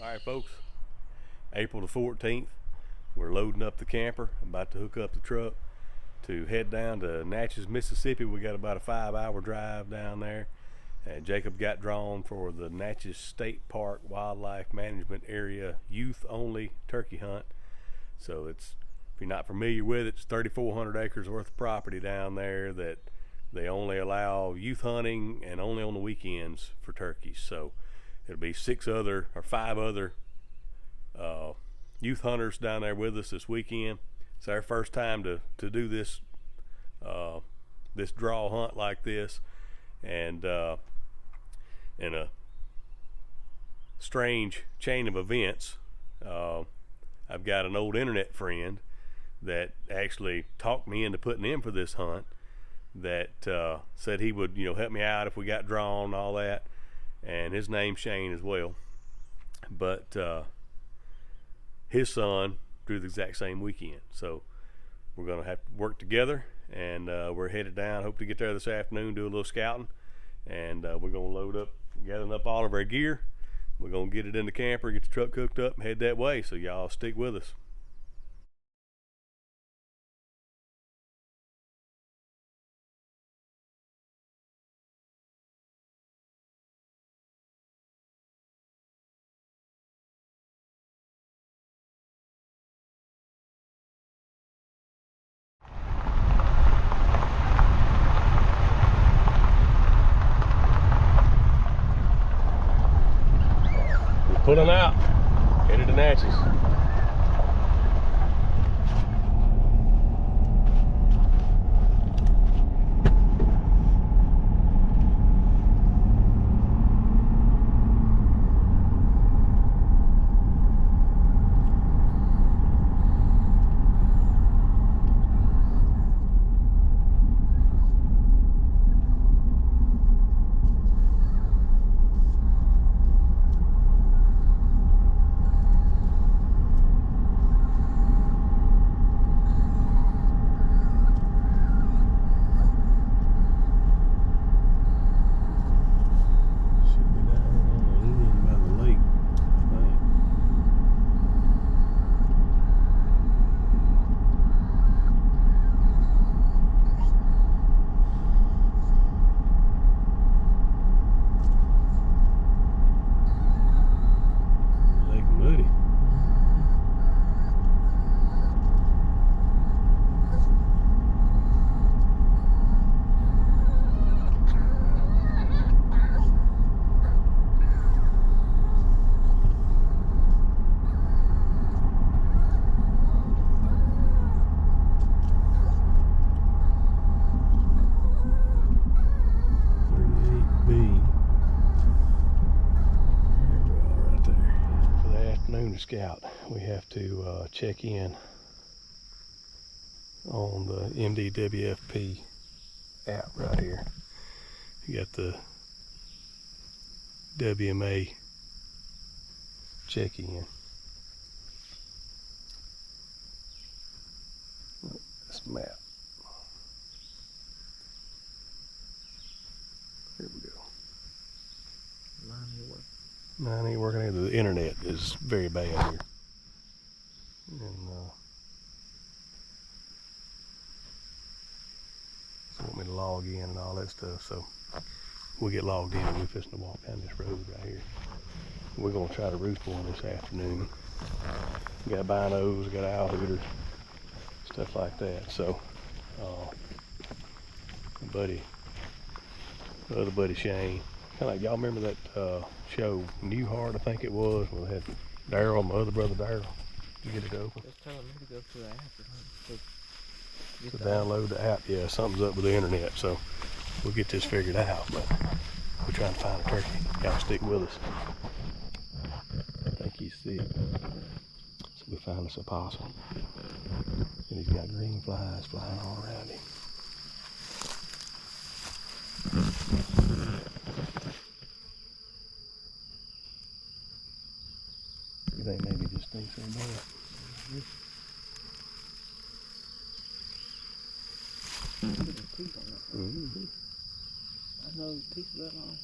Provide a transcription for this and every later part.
All right, folks, April the 14th, we're loading up the camper. I'm about to hook up the truck to head down to Natchez, Mississippi. We got about a 5-hour drive down there. And Jacob got drawn for the Natchez State Park Wildlife Management Area youth only turkey hunt. So it's, if you're not familiar with it, it's 3,400 acres worth of property down there that they only allow youth hunting and only on the weekends for turkeys. So it'll be 5 other youth hunters down there with us this weekend. It's our first time to do this this draw hunt like this, and in a strange chain of events, I've got an old internet friend that actually talked me into putting in for this hunt, that said he would help me out if we got drawn and all that, and his name's Shane as well. But his son drew the exact same weekend, so we're gonna have to work together, and we're headed down. Hope to get there this afternoon, do a little scouting, and we're gonna load up, gathering up all of our gear. We're gonna get it in the camper, get the truck cooked up, and head that way. So y'all stick with us. Pulling out, headed to Natchez. Scout, we have to check in on the MDWFP app right here. You got the WMA check-in. That's the map. Here we go. Mine ain't working either. The internet is very bad here. And so want me to log in and all that stuff, so we'll get logged in and we're fixing to walk down this road right here. We're gonna try to roost one this afternoon. We got binos, got owl hooters, stuff like that. So the other buddy Shane, kind of like, y'all remember that show Newhart, I think it was, where they had Daryl, my other brother Daryl. You get it open? Just telling me to go to the app to download the app. Yeah, something's up with the internet, so we'll get this figured out, but we're trying to find a turkey. Y'all stick with us. I think he's sick, so we found us a possum, and he's got green flies flying all around him. You think maybe just thinks on that? Mm-hmm. I know the teeth of that line.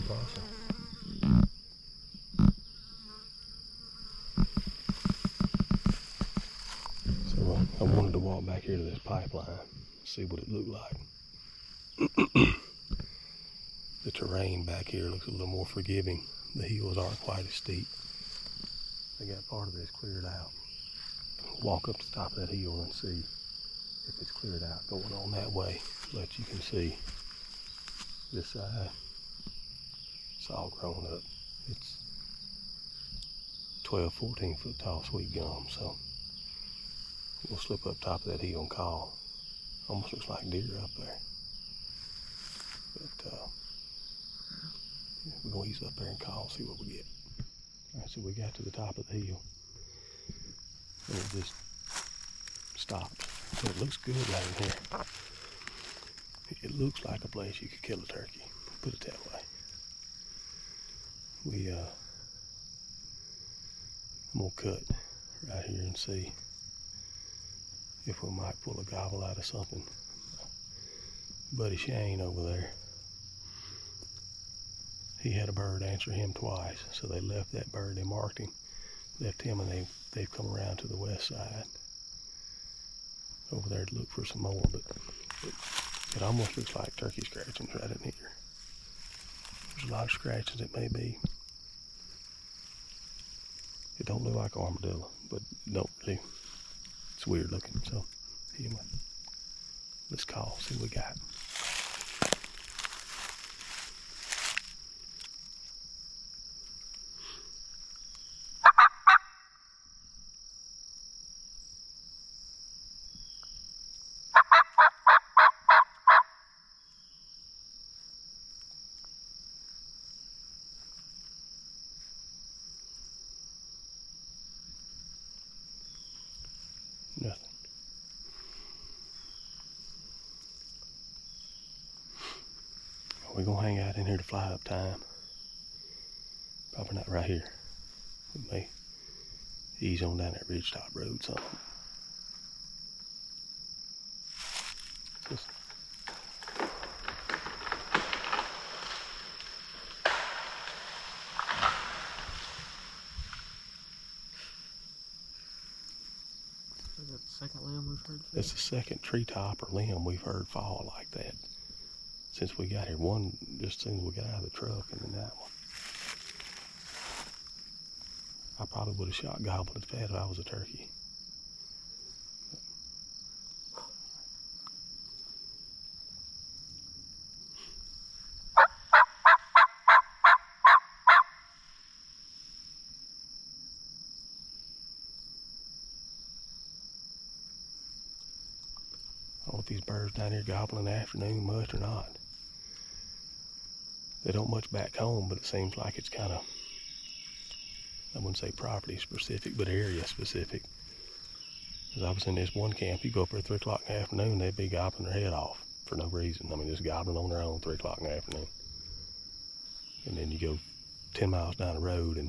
possum. So I wanted to walk back here to this pipeline, see what it looked like. The terrain back here looks a little more forgiving. The hills aren't quite as steep. They got part of this cleared out. Walk up to the top of that hill and see if it's cleared out going on that way. But you can see this side, it's all grown up. It's 12, 14 foot tall sweet gum. So we'll slip up top of that hill and call. Almost looks like deer up there. But we're gonna ease up there and call, see what we get. All right, so we got to the top of the hill. And it just stopped. So it looks good right in here. It looks like a place you could kill a turkey, put it that way. I'm gonna cut right here and see if we might pull a gobble out of something. Buddy Shane over there, he had a bird answer him twice, so they left that bird, they marked him, left him, and they've come around to the west side over there to look for some more, but it almost looks like turkey scratchings right in here. There's a lot of scratches it may be. It don't look like armadillo, but don't really, it's weird looking. So anyway, let's call, see what we got. Nothing. We're gonna hang out in here to fly up time. Probably not right here. We may ease on down that ridgetop road something. Just Is that the second limb we've heard? That's the second treetop or limb we've heard fall like that since we got here. One just as soon as we got out of the truck, and then that one. I probably would have shot gobbled as fast if I was a turkey. I don't know if these birds down here gobble in the afternoon much or not. They don't much back home, but it seems like it's kind of, I wouldn't say property specific, but area specific. Because I was in this one camp, you go up there at 3 o'clock in the afternoon, they'd be gobbling their head off for no reason. I mean, just gobbling on their own 3 o'clock in the afternoon. And then you go 10 miles down the road and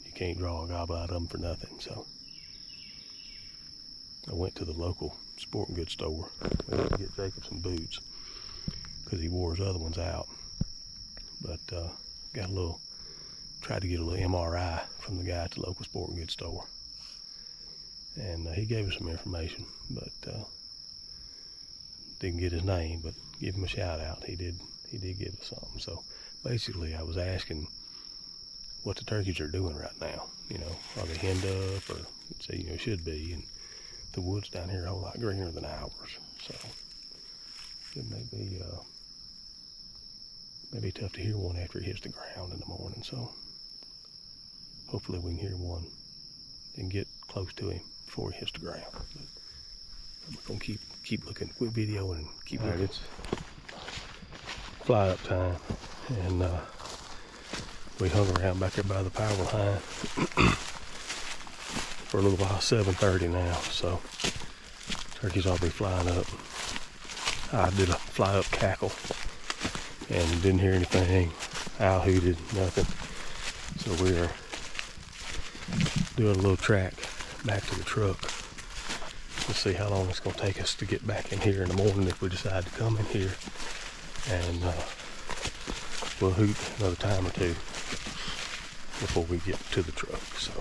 you can't draw a gobble out of them for nothing. So I went to the local sporting goods store. We had to get Jacob some boots because he wore his other ones out. But got a little, tried to get a little MRI from the guy at the local sporting goods store. And he gave us some information, but didn't get his name, but give him a shout out. He did give us something. So basically I was asking what the turkeys are doing right now. You know, are they henned up, or say, you know, should be. And the woods down here are a whole lot greener than ours. So it may be tough to hear one after it hits the ground in the morning. So hopefully we can hear one and get close to him before he hits the ground. But we're gonna keep looking, quit video and keep looking. Right, it's fly up time, and we hung around back there by the power line for a little while. 7:30 now, so turkeys ought to be flying up. I did a fly up cackle and didn't hear anything. Owl hooted, nothing. So we're doing a little track back to the truck to see how long it's going to take us to get back in here in the morning if we decide to come in here and we'll hoot another time or two before we get to the truck. So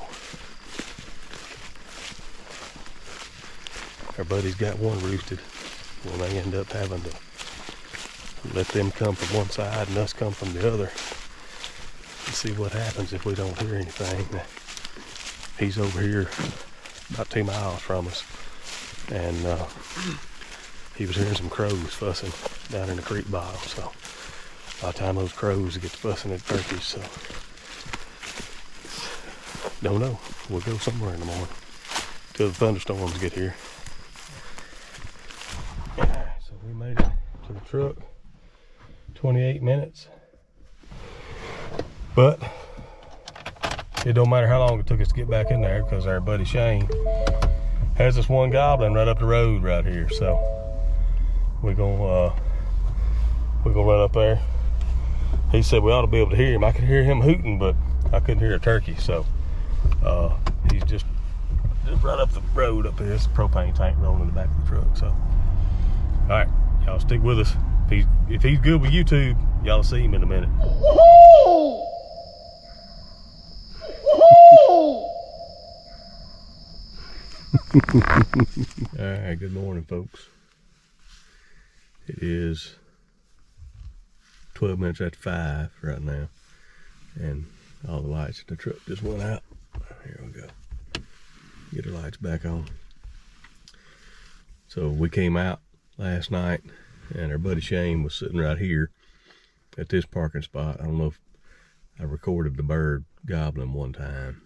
our buddy's got one roosted. Well, they end up having to let them come from one side and us come from the other and see what happens if we don't hear anything. He's over here about 2 miles from us, and he was hearing some crows fussing down in the creek bottom. So by the time those crows get to fussing at turkeys, so don't know. We'll go somewhere in the morning till the thunderstorms get here. So we made it to the truck. 28 minutes. But it don't matter how long it took us to get back in there, because our buddy Shane has this one gobbling right up the road right here. So we're gonna run up there. He said we ought to be able to hear him. I could hear him hooting, but I couldn't hear a turkey. So he's just right up the road up here. It's a propane tank rolling in the back of the truck. So all right, y'all stick with us. If he's good with YouTube, y'all see him in a minute. Alright, good morning, folks. It is 12 minutes after 5 right now, and all the lights in the truck just went out. Here we go. Get the lights back on. So we came out last night, and our buddy Shane was sitting right here at this parking spot. I don't know if I recorded the bird gobbling one time.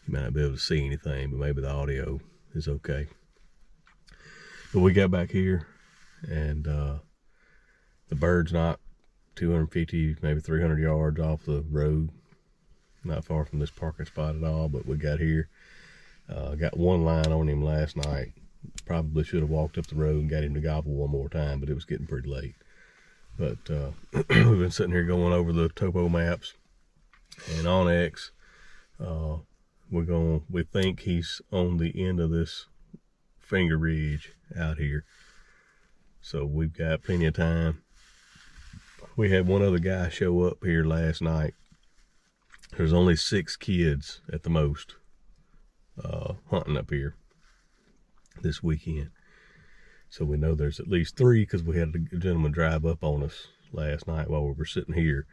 You might not be able to see anything, but maybe the audio is okay. But we got back here, and the bird's not 250, maybe 300 yards off the road, not far from this parking spot at all. But we got here, got one line on him last night. Probably should have walked up the road and got him to gobble one more time, but it was getting pretty late. But we've been sitting here going over the topo maps, and on X, we think he's on the end of this finger ridge out here. So we've got plenty of time. We had one other guy show up here last night. There's only 6 kids at the most hunting up here this weekend. So we know there's at least 3, because we had a gentleman drive up on us last night while we were sitting here,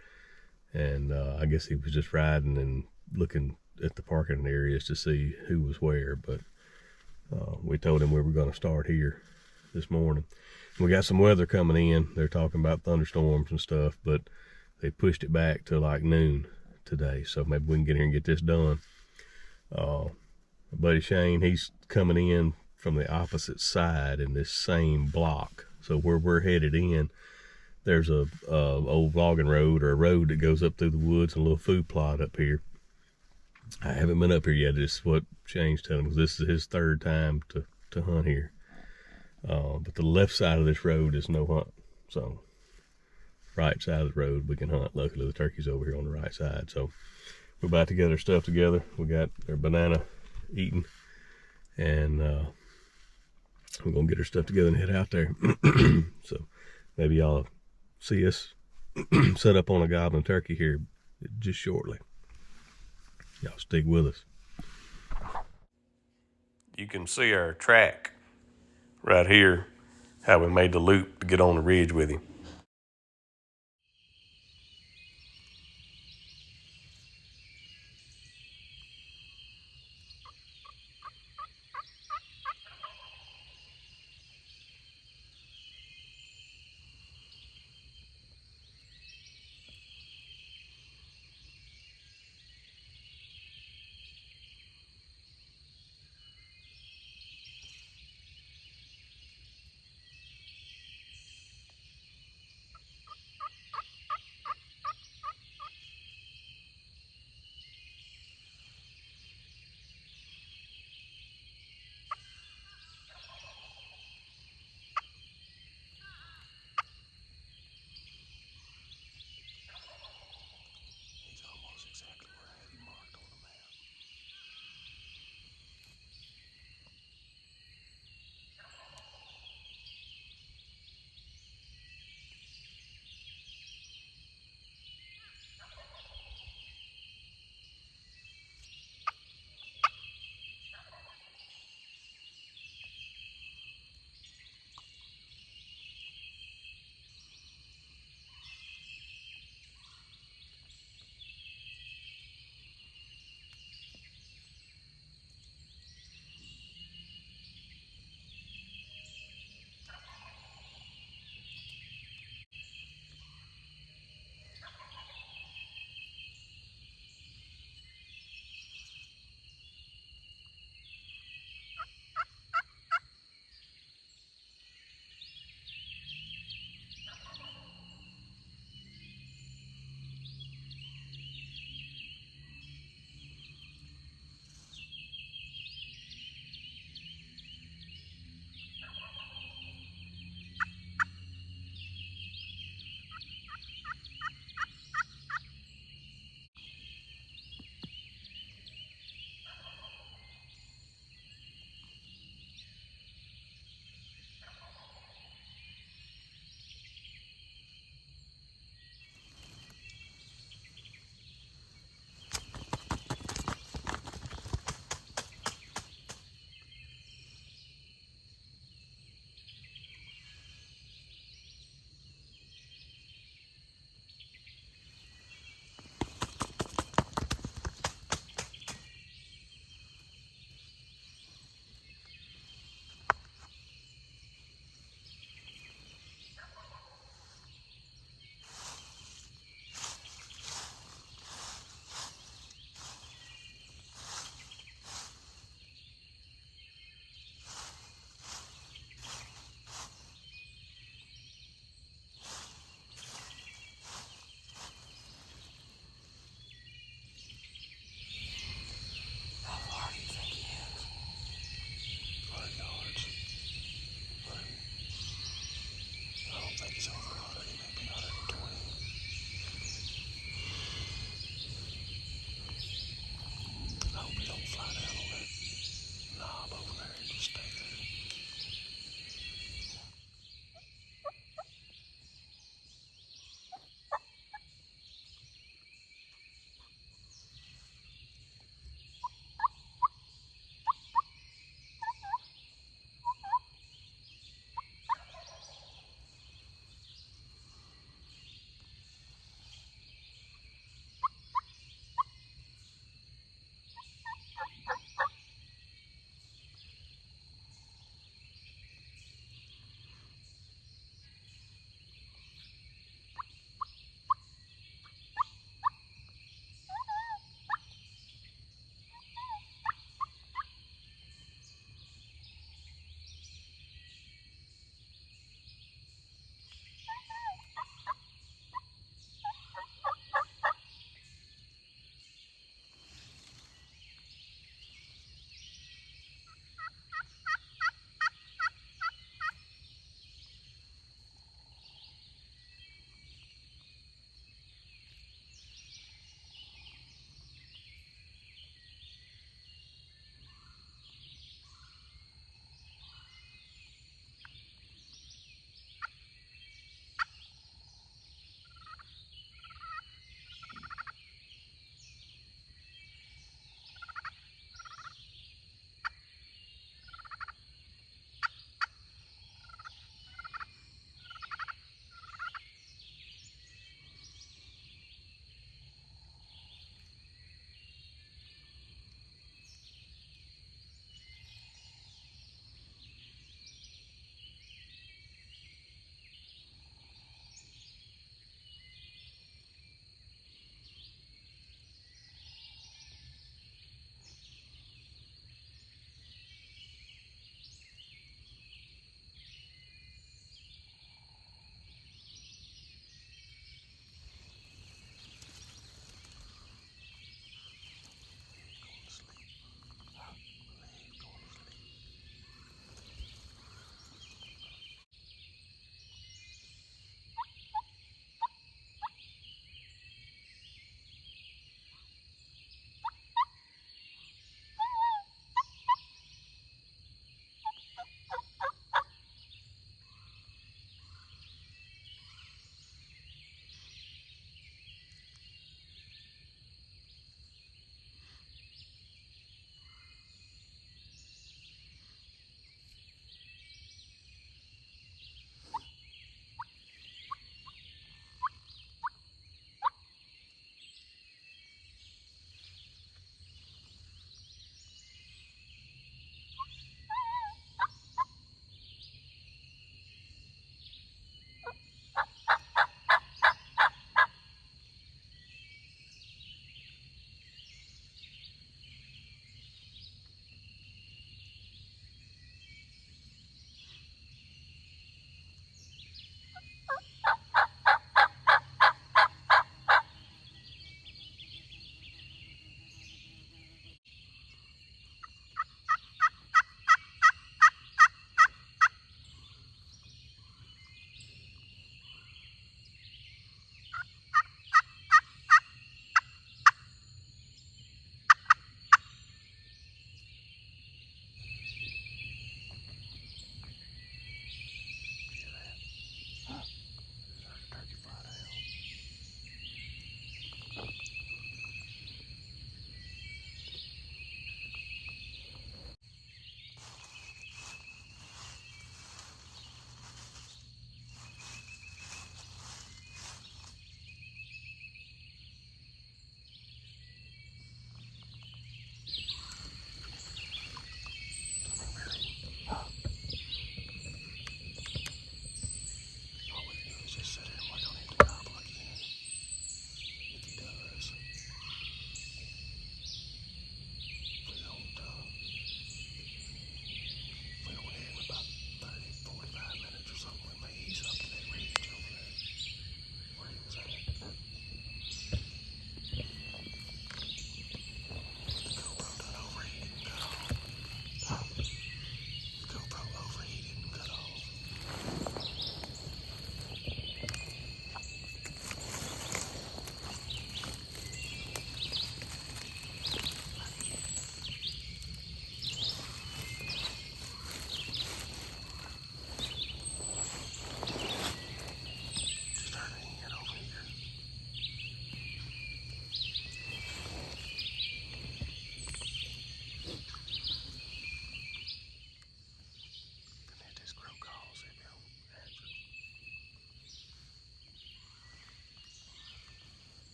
and I guess he was just riding and looking at the parking areas to see who was where. But we told him we were going to start here this morning. We got some weather coming in. They're talking about thunderstorms and stuff, but they pushed it back to like noon today, so maybe we can get here and get this done. My buddy Shane, he's coming in from the opposite side in this same block. So where we're headed in, there's a old logging road, or a road that goes up through the woods, and a little food plot up here. I haven't been up here yet. This is what Shane's telling me. This is his 3rd time to hunt here. But the left side of this road is no hunt. So right side of the road we can hunt. Luckily the turkey's over here on the right side. So we're about to get our stuff together. We got our banana eaten, and we're gonna get our stuff together and head out there. So maybe y'all see us set up on a gobbling turkey here just shortly. Y'all stick with us. You can see our track right here, how we made the loop to get on the ridge with him.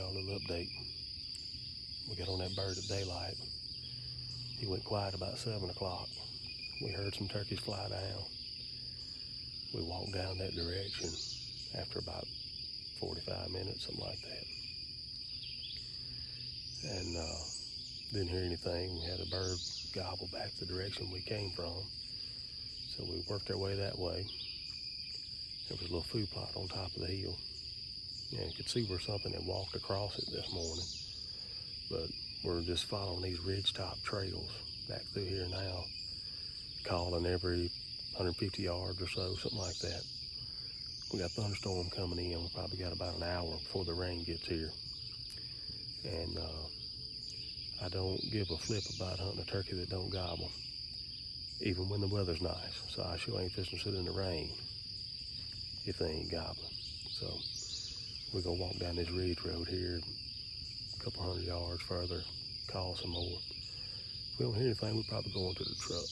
y'all a little update. We got on that bird at daylight. He went quiet about 7 o'clock. We heard some turkeys fly down. We walked down that direction after about 45 minutes, something like that. And didn't hear anything. We had a bird gobble back the direction we came from. So we worked our way that way. There was a little food plot on top of the hill. And you could see where something had walked across it this morning. But we're just following these ridgetop trails back through here now, calling every 150 yards or so, something like that. We got thunderstorm coming in. We probably got about an hour before the rain gets here. And I don't give a flip about hunting a turkey that don't gobble, even when the weather's nice. So I sure ain't fixing to sit in the rain if they ain't gobbling. So we're gonna walk down this ridge road here, a couple 100 yards further, call some more. If we don't hear anything, we're probably going to the truck.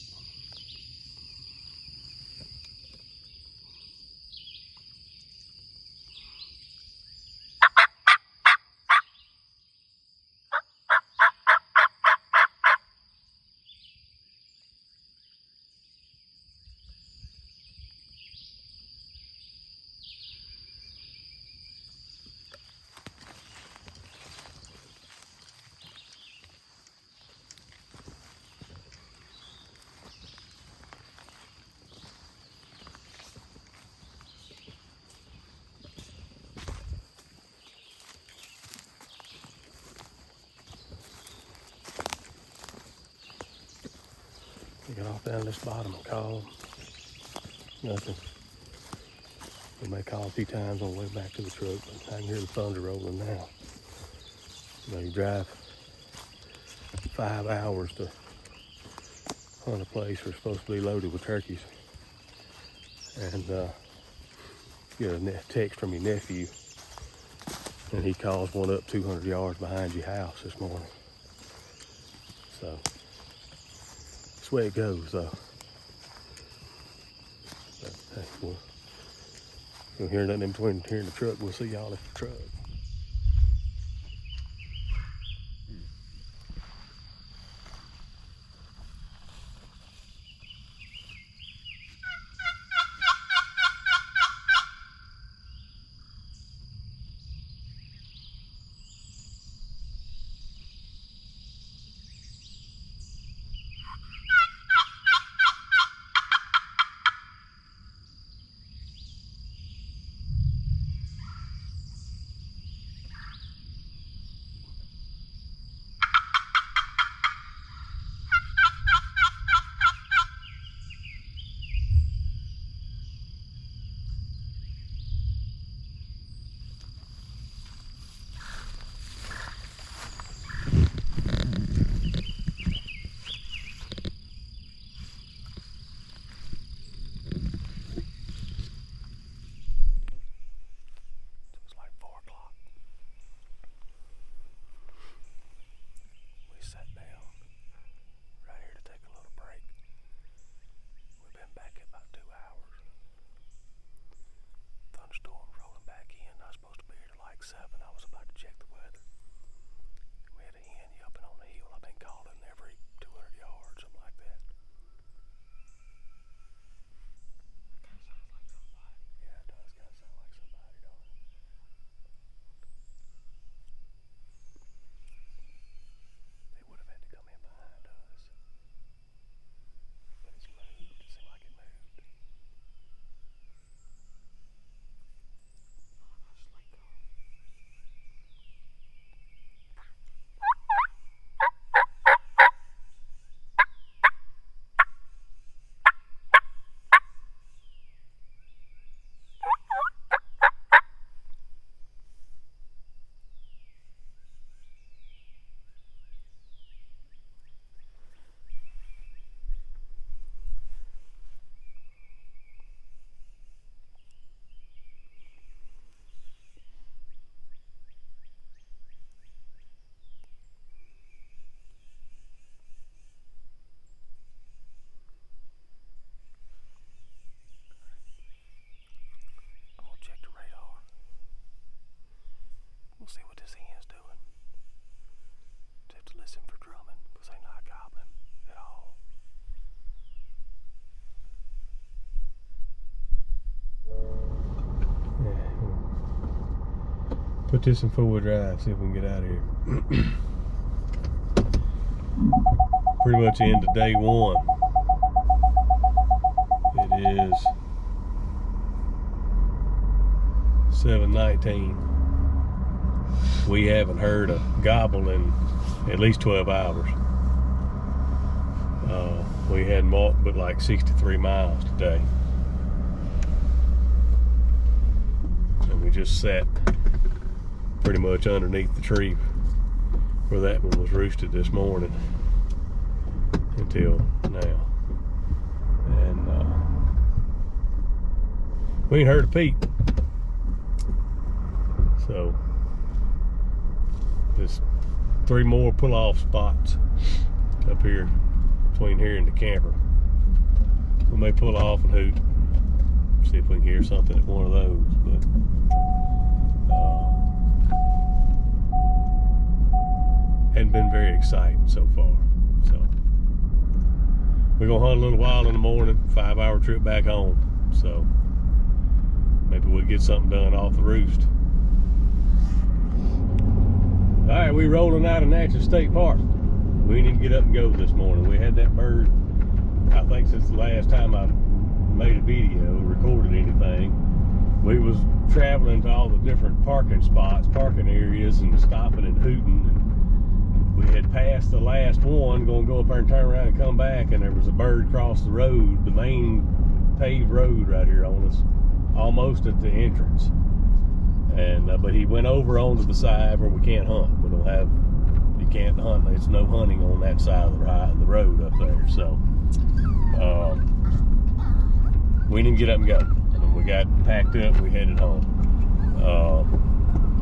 We got off down this bottom and called. Nothing. We may call a few times on the way back to the truck, but I can hear the thunder rolling now. You know, you drive 5 hours to hunt a place that's supposed to be loaded with turkeys, and get a text from your nephew, and he calls one up 200 yards behind your house this morning. So that's the way it goes, though. But hey, you'll hear nothing in between here and the truck. We'll see y'all at the truck. Put this in 4-wheel drive, see if we can get out of here. Pretty much into day one. It is 7:19. We haven't heard a gobble in at least 12 hours. We hadn't walked but like 63 miles today. And we just sat pretty much underneath the tree where that one was roosted this morning until now. And we ain't heard a peep. So there's 3 more pull-off spots up here between here and the camper. We may pull off and hoot, see if we can hear something at one of those, but hadn't been very exciting so far. So we're gonna hunt a little while in the morning, 5-hour trip back home. So maybe we'll get something done off the roost. All right, we rolling out of Natchez State Park. We didn't even get up and go this morning. We had that bird, I think since the last time I made a video, recorded anything. We was traveling to all the different parking spots, parking areas, and stopping and hooting. And we had passed the last one, gonna go up there and turn around and come back, and there was a bird across the road, the main paved road right here on us, almost at the entrance. And but he went over onto the side where we can't hunt. We don't have, you can't hunt. There's no hunting on that side of the road up there. So we didn't get up and go. I mean, we got packed up. We headed home.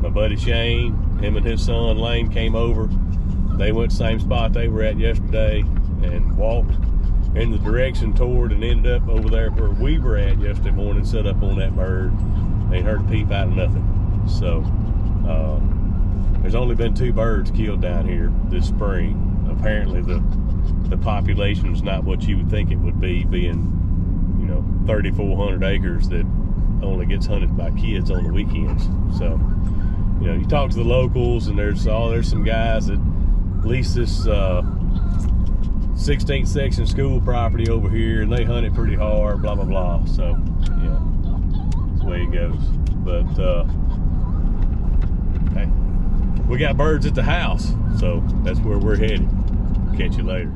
My buddy Shane, him and his son Lane came over. They went the same spot they were at yesterday and walked in the direction toward and ended up over there where we were at yesterday morning, set up on that bird. They ain't heard a peep out of nothing. So there's only been 2 birds killed down here this spring. Apparently the population's not what you would think it would be, being 3,400 acres that only gets hunted by kids on the weekends. So you talk to the locals, and there's some guys that lease this 16th section school property over here, and they hunt it pretty hard, blah blah blah. So yeah, that's the way it goes. But hey, we got birds at the house, so that's where we're headed. Catch you later.